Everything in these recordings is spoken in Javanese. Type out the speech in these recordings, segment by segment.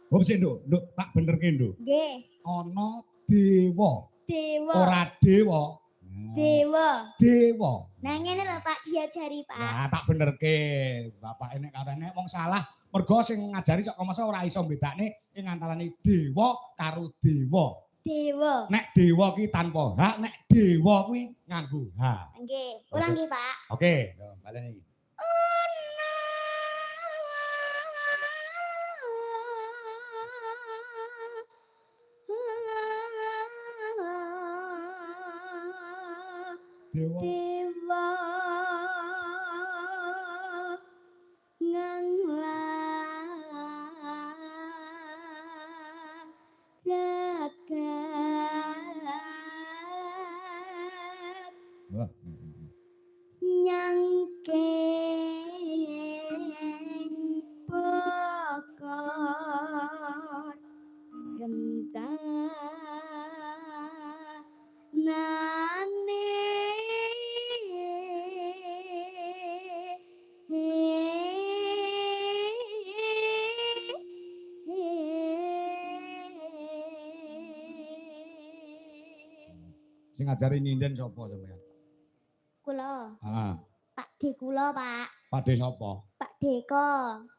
Oh sik Nduk, tak benerke Nduk. Nggih. Ana dewa. Dewa. Ora dewa. Dewa. Dewa. Nah ngene lho Pak diajari Pak. Nah tak benerke. Bapak enek karene wong salah mergo sing ngajari kok masa ora iso bedakne ing antarane dewa karo dewa. Dewa. Nek dewa ki tanpa hak, nek dewa kuwi nganggo hak. Nggih, ulang nggih Pak. Oke, yo baleni iki. Dewa. Dewa nganglang jagat Wah. nyangkeng pokon rencanane Sing ngajari nyinden sapa sampeyan? Kula. Heeh. Pak D kula, Pak. Pak D sapa? Pak Deko.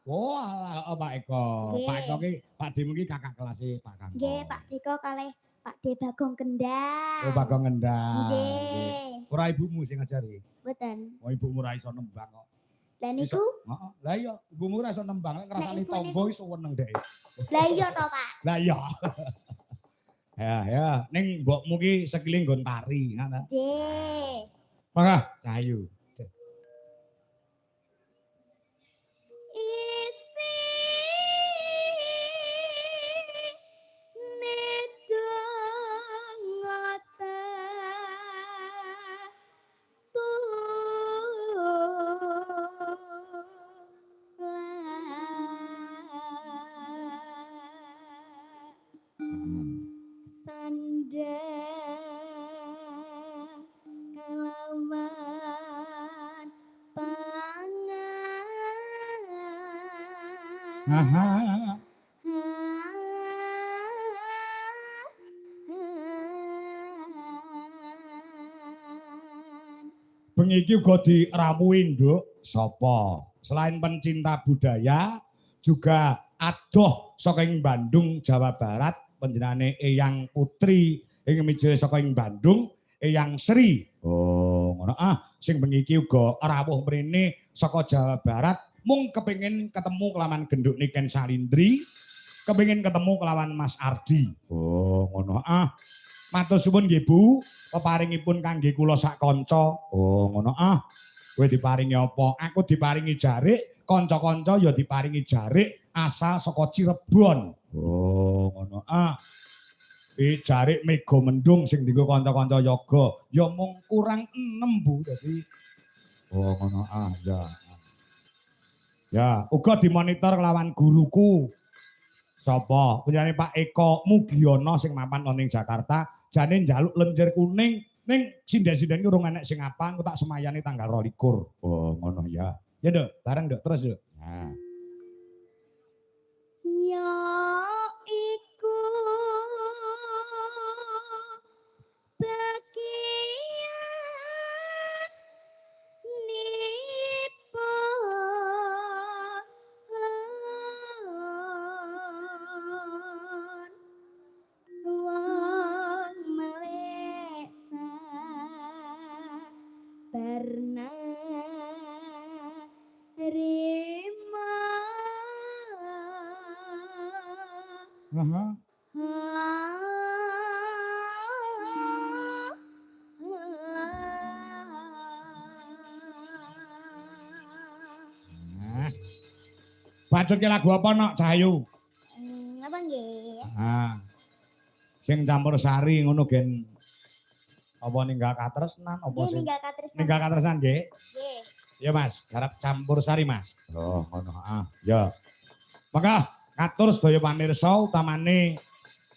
Oh, alah, Pak Eko. Nggih. Pak Eko ki Pak D ki kakak kelas Pak Kangko. Nggih, Pak Deko kalih Pak D Bagong Kendal. Oh, Bagong Kendal. Nggih. Ora ibumu sing ngajari? Mboten. Oh, ibumu ora iso nembang kok. Lah niku? Heeh. Lah iya, ibumu ora iso nembang, nek ngrasani Nek ibu tangga niku- iso weneng dhek. Lah iya to, Pak. Lah iya. Ya, ning mbokmu ki sekili nggon tari, ngono. Nggih. Mangga, Cahayu. Isi nedongota sandang kalawan pangan Aha. Bengi iki uga dirawuhi Nduk sapa? Selain pencinta budaya juga adoh saka ing Bandung, Jawa Barat, panjenengane Eyang Putri ing mijil saka ing Bandung, Eyang Sri. Oh, ngono sing bengi iki uga rawuh mrene saka Jawa Barat mung kepengin ketemu kelawan genduk Niken Salindri, kepengin ketemu kelawan Mas Ardi. Oh, ngono Matur suwun nggih Bu, peparingipun kangge kula sak kanca. Oh, ngono Kowe diparingi apa? Aku diparingi jarik, kanca-kanca ya diparingi jarik asal saka Cirebon. Oh, ngono jarik Mega Mendung sing dienggo kanca-kanca yoga ya mung kurang 6 Bu. Dadi oh, ngono ya. Ya, uga dimonitor kelawan guruku. Sapa? Punyane Pak Eko Mugiono sing mapan ning Jakarta. Jane njaluk lenjer kuning ning sinden-sinden ki urung enek sing apaan, kok tak semayani tanggal 22. Oh, ngono ya. Ya, Nduk, bareng Nduk, terus Nduk. Nah. ya iku bagian nipon wong meleksa barna rima Aha. Nah. Bacutke lagu apa nok Cahayu? Apa nggih? Sing campur sari ngono gen apa ninggal katresnan apa Nggih sing ninggal katresnan. ninggal katresnan nggih? Nggih. Ya Mas, garap campur sari Mas. Oh, ngono ya. Maka ngatur sedaya pamirsa utamane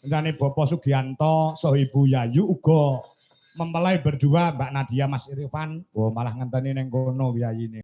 entane Bapak Sugianto saha Ibu Yayu uga mempelai berdua Mbak Nadia Mas Irfan. Oh, malah ngenteni ning kono wiyayine.